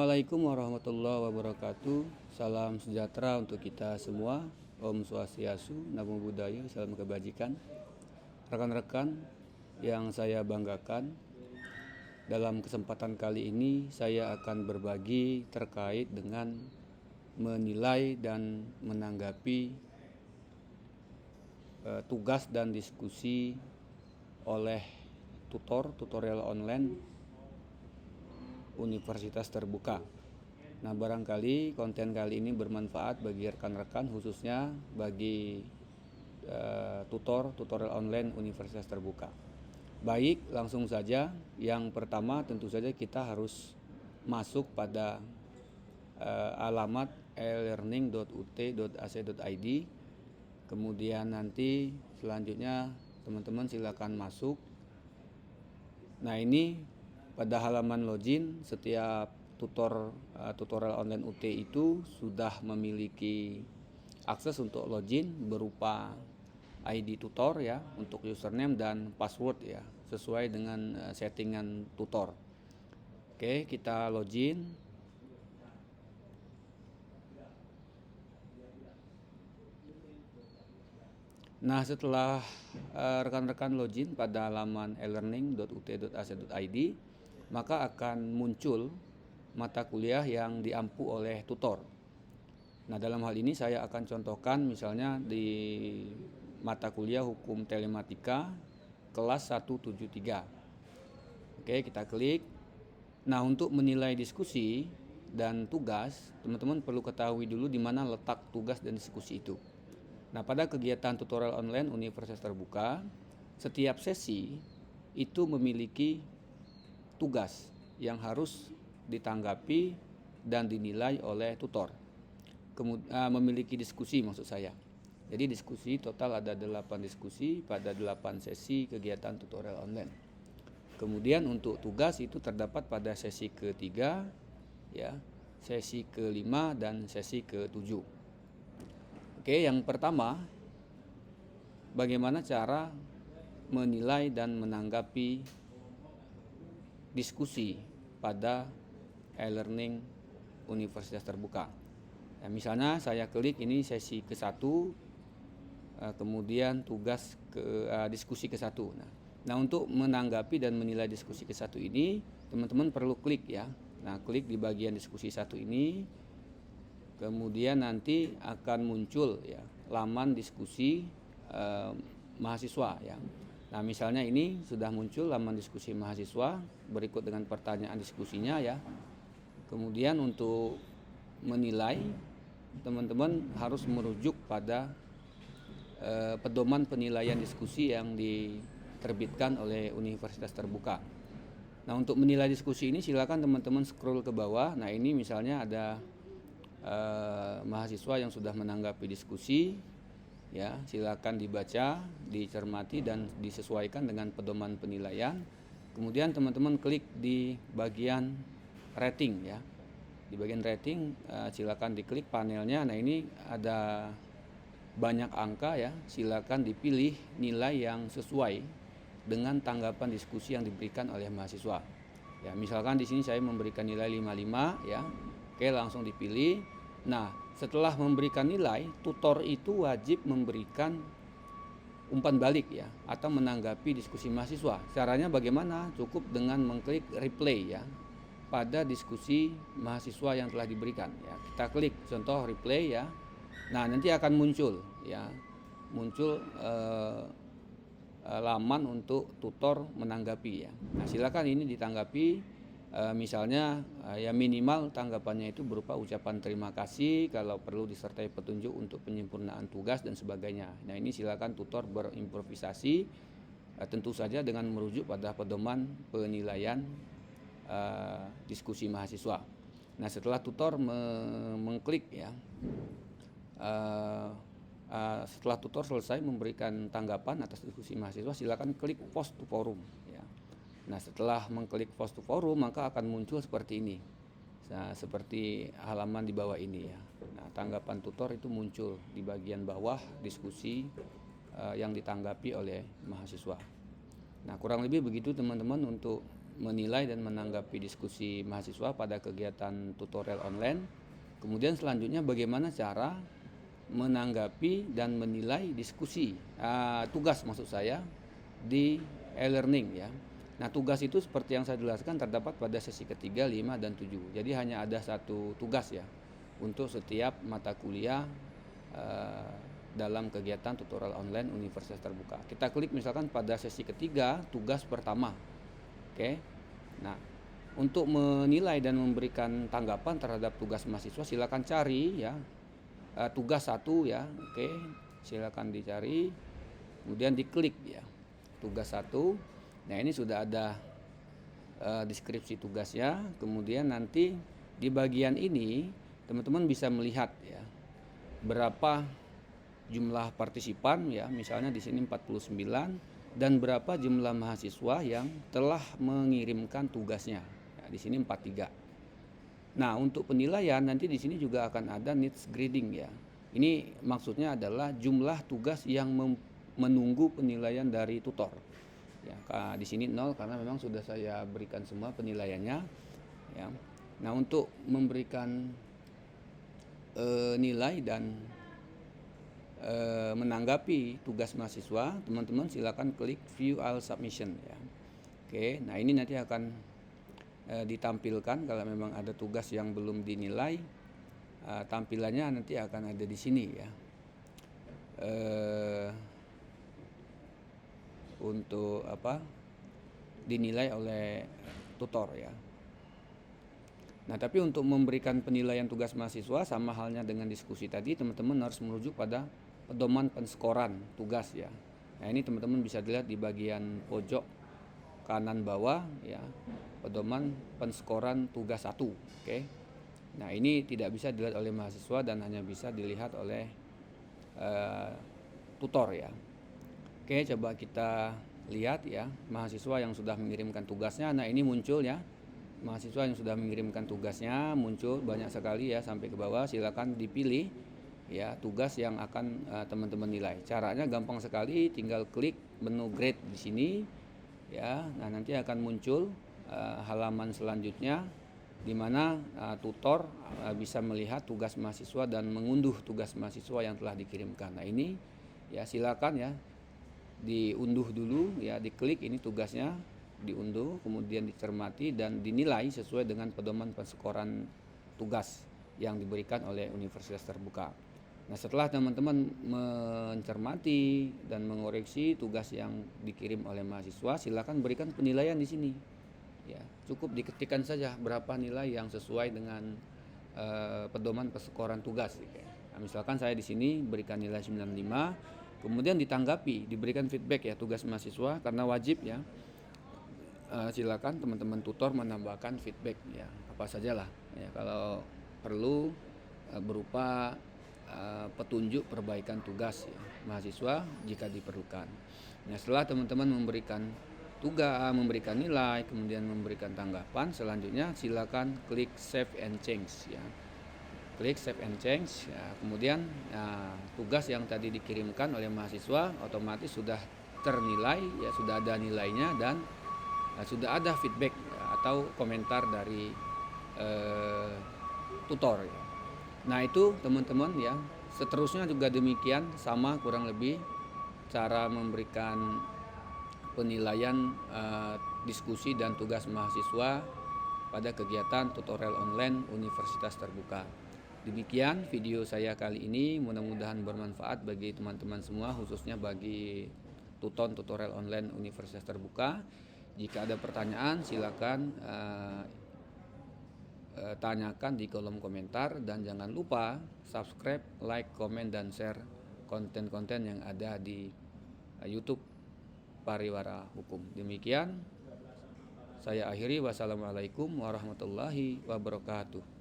Assalamualaikum warahmatullahi wabarakatuh. Salam sejahtera untuk kita semua. Om Swastiastu, Namo Buddhaya, salam kebajikan. Rekan-rekan yang saya banggakan, dalam kesempatan kali ini saya akan berbagi terkait dengan menilai dan menanggapi tugas dan diskusi oleh tutorial online Universitas Terbuka. Nah, barangkali konten kali ini bermanfaat bagi rekan-rekan, khususnya bagi tutorial online Universitas Terbuka. Baik, langsung saja. Yang pertama tentu saja kita harus masuk pada alamat elearning.ut.ac.id. Kemudian nanti selanjutnya teman-teman silakan masuk. Nah, ini pada halaman login, setiap tutorial online UT itu sudah memiliki akses untuk login berupa ID tutor ya, untuk username dan password ya, sesuai dengan settingan tutor. Oke, kita login. Nah, setelah rekan-rekan login pada halaman elearning.ut.ac.id, maka akan muncul mata kuliah yang diampu oleh tutor. Nah, dalam hal ini saya akan contohkan misalnya di mata kuliah Hukum Telematika kelas 173. Oke, kita klik. Nah, untuk menilai diskusi dan tugas, teman-teman perlu ketahui dulu di mana letak tugas dan diskusi itu. Nah, pada kegiatan tutorial online Universitas Terbuka, setiap sesi itu memiliki tugas yang harus ditanggapi dan dinilai oleh tutor. Memiliki diskusi maksud saya. Jadi diskusi total ada 8 diskusi pada 8 sesi kegiatan tutorial online. Kemudian untuk tugas itu terdapat pada sesi ketiga, ya, sesi kelima dan sesi ketujuh. Oke, yang pertama, bagaimana cara menilai dan menanggapi diskusi pada e-learning Universitas Terbuka. Ya, misalnya saya klik ini sesi ke-1, kemudian tugas diskusi ke-1. Nah, untuk menanggapi dan menilai diskusi ke-1 ini, teman-teman perlu klik ya. Nah, klik di bagian diskusi 1 ini, kemudian nanti akan muncul ya laman diskusi mahasiswa ya. Nah, misalnya ini sudah muncul laman diskusi mahasiswa berikut dengan pertanyaan diskusinya ya. Kemudian untuk menilai, teman-teman harus merujuk pada pedoman penilaian diskusi yang diterbitkan oleh Universitas Terbuka. Nah, untuk menilai diskusi ini silakan teman-teman scroll ke bawah. Nah, ini misalnya ada mahasiswa yang sudah menanggapi diskusi. Ya, silakan dibaca, dicermati dan disesuaikan dengan pedoman penilaian. Kemudian teman-teman klik di bagian rating ya. Di bagian rating silakan diklik panelnya. Nah, ini ada banyak angka ya. Silakan dipilih nilai yang sesuai dengan tanggapan diskusi yang diberikan oleh mahasiswa. Ya, misalkan di sini saya memberikan nilai 55 ya. Oke, langsung dipilih. Nah, setelah memberikan nilai, tutor itu wajib memberikan umpan balik ya, atau menanggapi diskusi mahasiswa. Caranya bagaimana? Cukup dengan mengklik replay ya pada diskusi mahasiswa yang telah diberikan ya. Kita klik contoh replay ya. Nah, nanti akan muncul ya, laman untuk tutor menanggapi ya. Nah, silakan ini ditanggapi. Misalnya ya minimal tanggapannya itu berupa ucapan terima kasih, kalau perlu disertai petunjuk untuk penyempurnaan tugas dan sebagainya. Nah, ini silakan tutor berimprovisasi, tentu saja dengan merujuk pada pedoman penilaian diskusi mahasiswa. Nah, setelah tutor mengklik ya, setelah tutor selesai memberikan tanggapan atas diskusi mahasiswa, silakan klik post to forum ya. Nah, setelah mengklik post to forum maka akan muncul seperti ini. Nah, seperti halaman di bawah ini ya. Nah, tanggapan tutor itu muncul di bagian bawah diskusi yang ditanggapi oleh mahasiswa. Nah, kurang lebih begitu teman-teman untuk menilai dan menanggapi diskusi mahasiswa pada kegiatan tutorial online. Kemudian selanjutnya bagaimana cara menanggapi dan menilai diskusi tugas maksud saya di e-learning ya. Nah, tugas itu seperti yang saya jelaskan terdapat pada sesi ketiga, 5, dan 7. Jadi hanya ada satu tugas ya untuk setiap mata kuliah dalam kegiatan tutorial online Universitas Terbuka. Kita klik misalkan pada sesi ketiga, tugas pertama. Oke. Nah, untuk menilai dan memberikan tanggapan terhadap tugas mahasiswa silakan cari ya tugas 1 ya. Oke, silakan dicari. Kemudian diklik ya. Tugas 1. Nah, ini sudah ada deskripsi tugasnya. Kemudian nanti di bagian ini teman-teman bisa melihat ya berapa jumlah partisipan ya, misalnya di sini 49 dan berapa jumlah mahasiswa yang telah mengirimkan tugasnya. Ya, di sini 43. Nah, untuk penilaian nanti di sini juga akan ada needs grading ya. Ini maksudnya adalah jumlah tugas yang menunggu penilaian dari tutor. Ya, di sini 0 karena memang sudah saya berikan semua penilaiannya. Ya. Nah, untuk memberikan nilai dan menanggapi tugas mahasiswa, teman-teman silakan klik View All Submission ya. Oke, nah ini nanti akan ditampilkan kalau memang ada tugas yang belum dinilai, tampilannya nanti akan ada di sini ya. Untuk dinilai oleh tutor ya. Nah, tapi untuk memberikan penilaian tugas mahasiswa sama halnya dengan diskusi tadi, teman-teman harus merujuk pada pedoman penskoran tugas ya. Nah, ini teman-teman bisa dilihat di bagian pojok kanan bawah ya, pedoman penskoran tugas 1. Oke. Nah, ini tidak bisa dilihat oleh mahasiswa dan hanya bisa dilihat oleh tutor ya. Oke, coba kita lihat ya mahasiswa yang sudah mengirimkan tugasnya. Nah, ini muncul ya. Mahasiswa yang sudah mengirimkan tugasnya muncul banyak sekali ya sampai ke bawah. Silakan dipilih ya tugas yang akan teman-teman nilai. Caranya gampang sekali, tinggal klik menu grade di sini ya. Nah, nanti akan muncul halaman selanjutnya di mana tutor bisa melihat tugas mahasiswa dan mengunduh tugas mahasiswa yang telah dikirimkan. Nah, ini ya silakan ya diunduh dulu ya, diklik ini tugasnya, diunduh, kemudian dicermati dan dinilai sesuai dengan pedoman penskoran tugas yang diberikan oleh Universitas Terbuka. Nah, setelah teman-teman mencermati dan mengoreksi tugas yang dikirim oleh mahasiswa, silakan berikan penilaian di sini. Ya, cukup diketikkan saja berapa nilai yang sesuai dengan pedoman penskoran tugas. Nah, misalkan saya di sini berikan nilai 95. Kemudian ditanggapi, diberikan feedback ya tugas mahasiswa karena wajib ya. Silakan teman-teman tutor menambahkan feedback ya apa sajalah ya kalau perlu berupa petunjuk perbaikan tugas ya, mahasiswa jika diperlukan. Nah, setelah teman-teman memberikan tugas, memberikan nilai, kemudian memberikan tanggapan, selanjutnya silakan klik Save and Change ya. Klik Save and Change ya, kemudian tugas yang tadi dikirimkan oleh mahasiswa otomatis sudah ternilai ya, sudah ada nilainya dan sudah ada feedback ya, atau komentar dari tutor ya. Nah, itu teman-teman ya, seterusnya juga demikian sama kurang lebih cara memberikan penilaian diskusi dan tugas mahasiswa pada kegiatan tutorial online Universitas Terbuka. Demikian video saya kali ini, mudah-mudahan bermanfaat bagi teman-teman semua, khususnya bagi tutorial online Universitas Terbuka. Jika ada pertanyaan silakan tanyakan di kolom komentar dan jangan lupa subscribe, like, komen, dan share konten-konten yang ada di YouTube Pariwara Hukum. Demikian saya akhiri, wassalamualaikum warahmatullahi wabarakatuh.